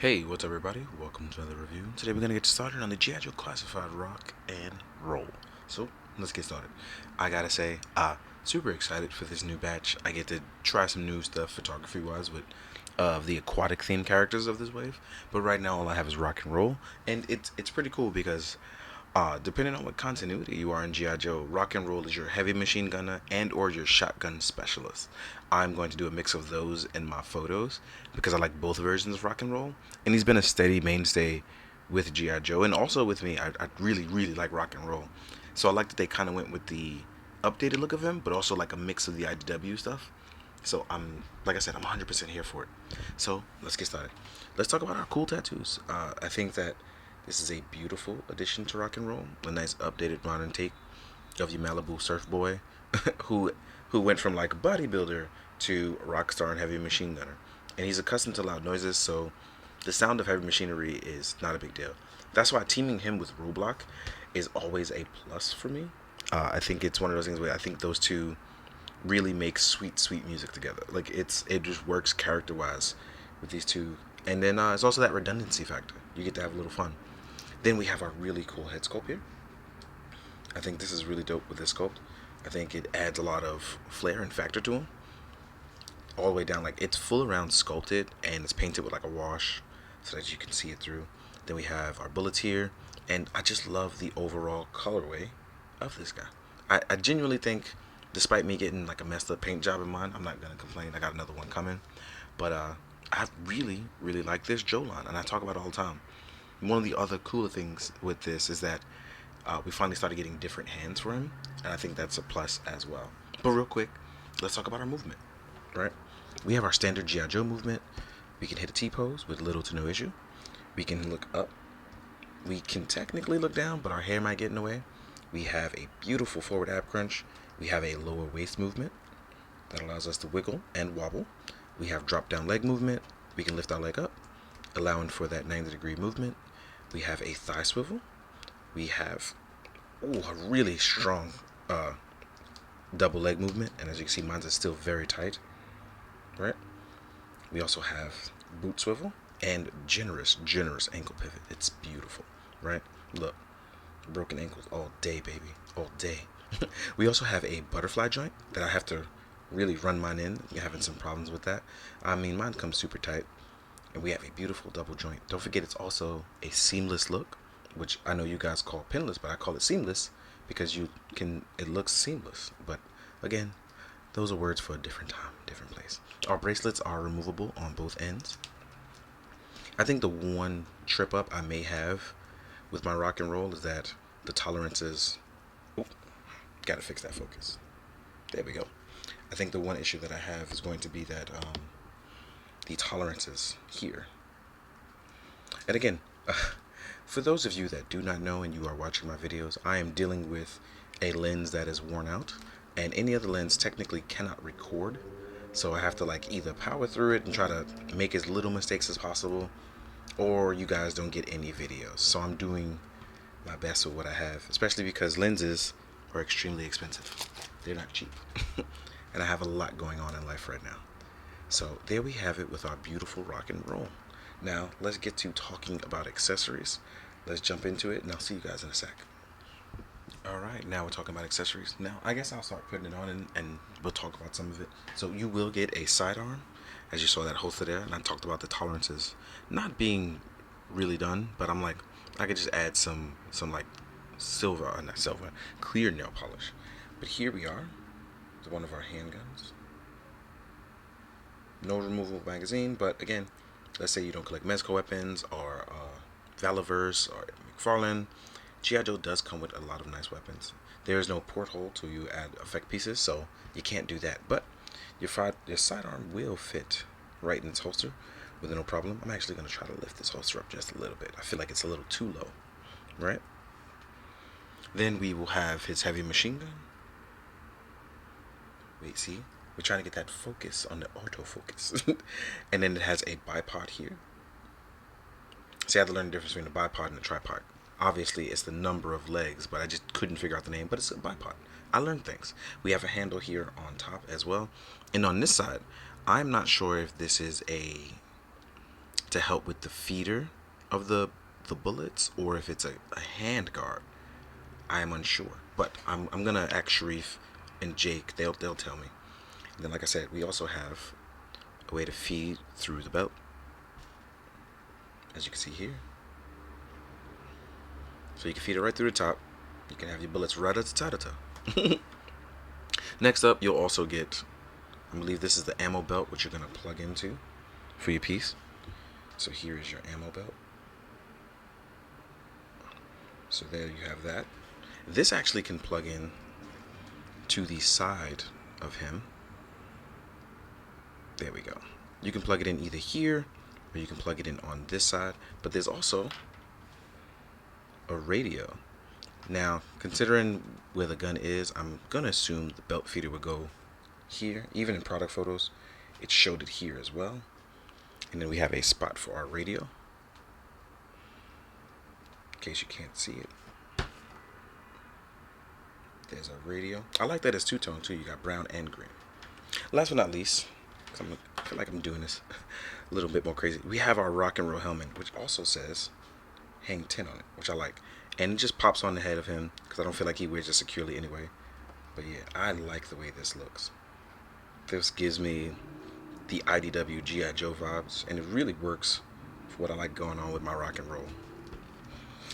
Hey, what's up everybody? Welcome to another review. Today we're going to get started on the G.I. Joe Classified Rock and Roll. So, let's get started. I gotta say, super excited for this new batch. I get to try some new stuff photography-wise with the aquatic themed characters of this wave. But right now all I have is Rock and Roll. And it's pretty cool because depending on what continuity you are in G.I. Joe, Rock and Roll is your heavy machine gunner and or your shotgun specialist. I'm going to do a mix of those in my photos because I like both versions of Rock and Roll. And he's been a steady mainstay with G.I. Joe and also with me. I really, really like Rock and Roll. So I like that they kind of went with the updated look of him, but also like a mix of the IDW stuff. So like I said, I'm 100% here for it. So let's get started. Let's talk about our cool tattoos. I think that this is a beautiful addition to rock and roll. A nice updated modern take of your Malibu surf boy, who who went from like bodybuilder to rock star and heavy machine gunner. And he's accustomed to loud noises, so the sound of heavy machinery is not a big deal. That's why teaming him with Roblox is always a plus for me. I think it's one of those things where I think those two really make sweet, sweet music together. Like it just works character wise with these two, and then it's also that redundancy factor. You get to have a little fun. Then we have our really cool head sculpt here. I think this is really dope with this sculpt. I think it adds a lot of flair and factor to him. All the way down, like it's full around sculpted and it's painted with like a wash so that you can see it through. Then we have our bullets here, and I just love the overall colorway of this guy. I genuinely think, despite me getting like a messed up paint job in mine, I'm not gonna complain. I got another one coming, but I really, really like this Joe line, and I talk about it all the time. One of the other cooler things with this is that we finally started getting different hands for him, and I think that's a plus as well. But real quick, let's talk about our movement, right? We have our standard G.I. Joe movement. We can hit a T-pose with little to no issue. We can look up. We can technically look down, but our hair might get in the way. We have a beautiful forward ab crunch. We have a lower waist movement that allows us to wiggle and wobble. We have drop down leg movement. We can lift our leg up, allowing for that 90-degree movement. We have a thigh swivel. We have a really strong double leg movement, and as you can see, mine is still very tight, right? We also have boot swivel and generous, generous ankle pivot. It's beautiful, right? Look, broken ankles all day, baby, all day. We also have a butterfly joint that I have to really run mine in. You're having some problems with that. I mean, mine comes super tight. And we have a beautiful double joint. Don't forget, it's also a seamless look, which I know you guys call pinless, but I call it seamless because it looks seamless. But again, those are words for a different time, different place. Our bracelets are removable on both ends. I think the one trip up I may have with my rock and roll is that the tolerances. Oh, gotta fix that focus. There we go. I think the one issue that I have is going to be that the tolerances here. And again, for those of you that do not know and you are watching my videos, I am dealing with a lens that is worn out, and any other lens technically cannot record. So I have to like either power through it and try to make as little mistakes as possible, or you guys don't get any videos. So I'm doing my best with what I have, especially because lenses are extremely expensive. They're not cheap. And I have a lot going on in life right now. So there we have it with our beautiful rock and roll. Now let's get to talking about accessories. Let's jump into it, and I'll see you guys in a sec. All right, now we're talking about accessories. Now I guess I'll start putting it on, and we'll talk about some of it. So you will get a sidearm, as you saw that holster there, and I talked about the tolerances not being really done, but I'm like, I could just add some like silver, not silver, clear nail polish. But here we are, it's one of our handguns. No removable magazine, but again, let's say you don't collect Mezco weapons or Valaverse or McFarlane. G.I. Joe does come with a lot of nice weapons. There is no porthole to you add effect pieces, so you can't do that. But your sidearm will fit right in its holster with no problem. I'm actually going to try to lift this holster up just a little bit. I feel like it's a little too low, right? Then we will have his heavy machine gun. Wait, see? We're trying to get that focus on the autofocus. And then it has a bipod here. See, I had to learn the difference between a bipod and a tripod. Obviously, it's the number of legs, but I just couldn't figure out the name, but it's a bipod. I learned things. We have a handle here on top as well. And on this side, I'm not sure if this is a to help with the feeder of the bullets, or if it's a hand guard. I am unsure, but I'm gonna ask Sharif and Jake. They'll tell me. And then, like I said, we also have a way to feed through the belt, as you can see here. So you can feed it right through the top. You can have your bullets right at the toe. Next up, you'll also get, I believe this is the ammo belt, which you're gonna plug into for your piece. So here is your ammo belt. So there you have that. This actually can plug in to the side of him. There we go. You can plug it in either here, or you can plug it in on this side. But there's also a radio. Now, considering where the gun is, I'm gonna assume the belt feeder would go here. Even in product photos, it showed it here as well. And then we have a spot for our radio, in case you can't see it. There's a radio. I like that it's two-tone too. You got brown and green. Last but not least, I feel like I'm doing this a little bit more crazy, we have our rock and roll helmet, which also says Hang 10 on it, which I like. And it just pops on the head of him, because I don't feel like he wears it securely anyway. But yeah, I like the way this looks. This gives me the IDW G.I. Joe vibes, and it really works for what I like going on with my rock and roll.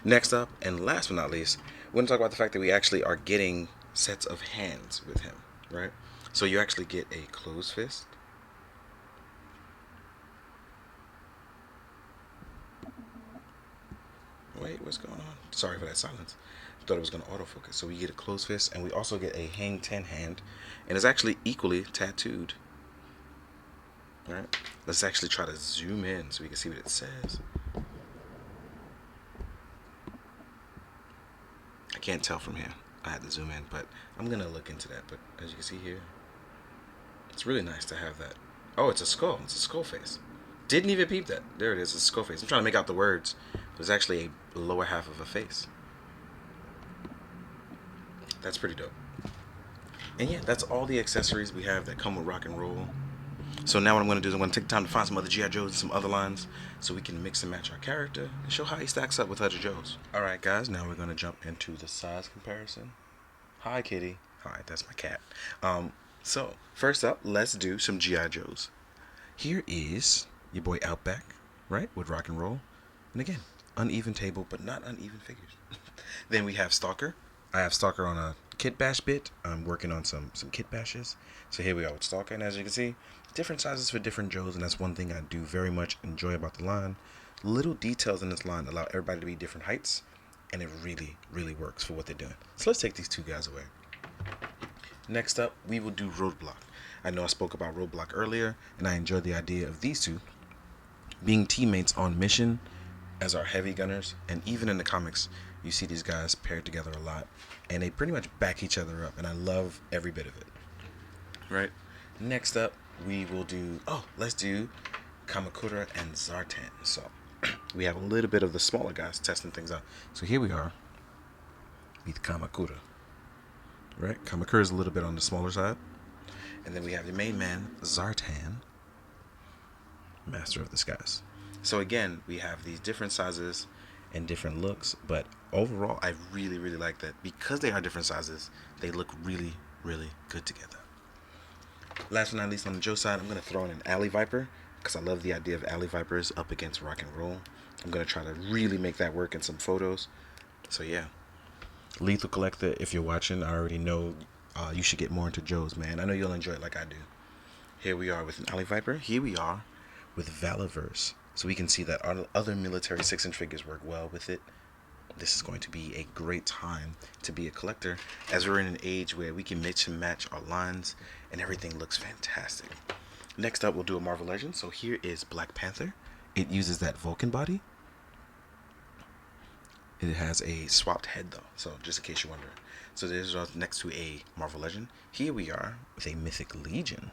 Next up, and last but not least, we're going to talk about the fact that we actually are getting sets of hands with him, right? So you actually get a closed fist. Wait, what's going on? Sorry for that silence. Thought it was going to autofocus. So we get a closed fist, and we also get a Hang 10 hand, and it's actually equally tattooed. All right, let's actually try to zoom in so we can see what it says. I can't tell from here. I had to zoom in, but I'm going to look into that. But as you can see here, it's really nice to have that. Oh, it's a skull. It's a skull face. Didn't even peep that. There it is. It's a skull face. I'm trying to make out the words. There's actually a lower half of a face. That's pretty dope. And yeah, that's all the accessories we have that come with rock and roll. So now what I'm going to do is I'm going to take the time to find some other G.I. Joes and some other lines so we can mix and match our character and show how he stacks up with other Joes. Alright guys, now we're going to jump into the size comparison. Hi kitty. Hi, that's my cat. So first up, let's do some G.I. Joes. Here is your boy Outback, right, with rock and roll. And again, uneven table, but not uneven figures. Then we have Stalker. I have Stalker on a kit bash bit. I'm working on some kit bashes. So here we are with Stalker, and as you can see, different sizes for different Joes, and that's one thing I do very much enjoy about the line. Little details in this line allow everybody to be different heights, and it really, really works for what they're doing. So let's take these two guys away. Next up, we will do Roadblock. I know I spoke about Roadblock earlier, and I enjoyed the idea of these two being teammates on mission as our heavy gunners, and even in the comics, you see these guys paired together a lot, and they pretty much back each other up, and I love every bit of it. Right? Next up, we will do, let's do Kamakura and Zartan. So we have a little bit of the smaller guys testing things out. So here we are with Kamakura. Right? Kamakura is a little bit on the smaller side. And then we have the main man, Zartan, Master of the Skies. So again, we have these different sizes and different looks, but overall, I really, really like that. Because they are different sizes, they look really, really good together. Last but not least, on the Joe side, I'm going to throw in an Alley Viper, because I love the idea of Alley Vipers up against rock and roll. I'm going to try to really make that work in some photos. So yeah. Lethal Collector, if you're watching, I already know you should get more into Joes, man. I know you'll enjoy it like I do. Here we are with an Alley Viper. Here we are with Valaverse. So we can see that our other military 6-inch figures work well with it. This is going to be a great time to be a collector, as we're in an age where we can mix and match our lines and everything looks fantastic. Next up, we'll do a Marvel Legend. So here is Black Panther. It uses that Vulcan body. It has a swapped head though, so just in case you're wondering. So this is next to a Marvel Legend. Here we are with a Mythic Legion,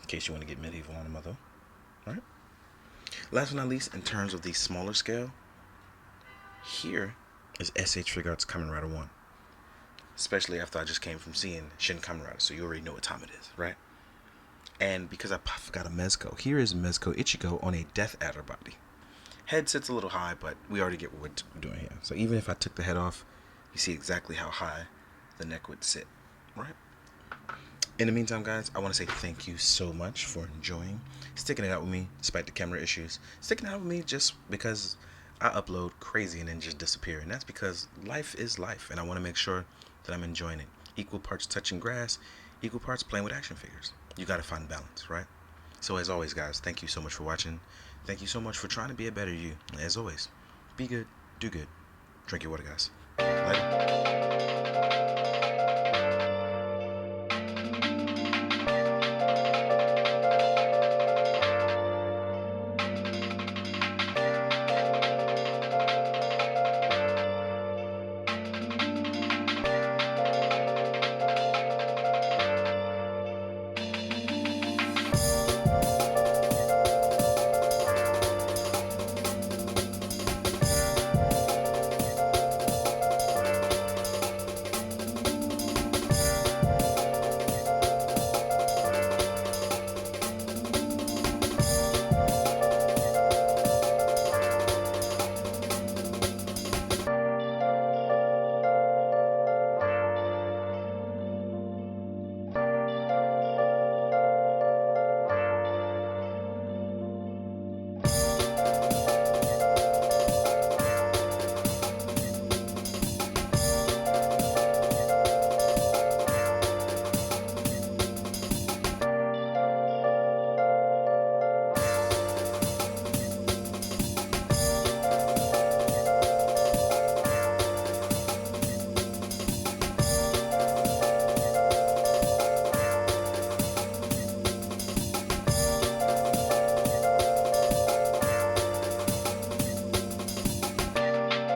in case you want to get medieval on them though. Alright. Last but not least, in terms of the smaller scale, here is SH Figuarts Kamen Rider 1. Especially after I just came from seeing Shin Kamen Rider, so you already know what time it is, right? And because I forgot a Mezco, here is Mezco Ichigo on a Death Adder body. Head sits a little high, but we already get what we're doing here. So even if I took the head off, you see exactly how high the neck would sit, right? In the meantime, guys, I want to say thank you so much for enjoying, sticking it out with me despite the camera issues, sticking it out with me just because I upload crazy and then just disappear. And that's because life is life, and I want to make sure that I'm enjoying it. Equal parts touching grass, equal parts playing with action figures. You got to find balance, right? So as always, guys, thank you so much for watching. Thank you so much for trying to be a better you. As always, be good, do good, drink your water, guys. Later.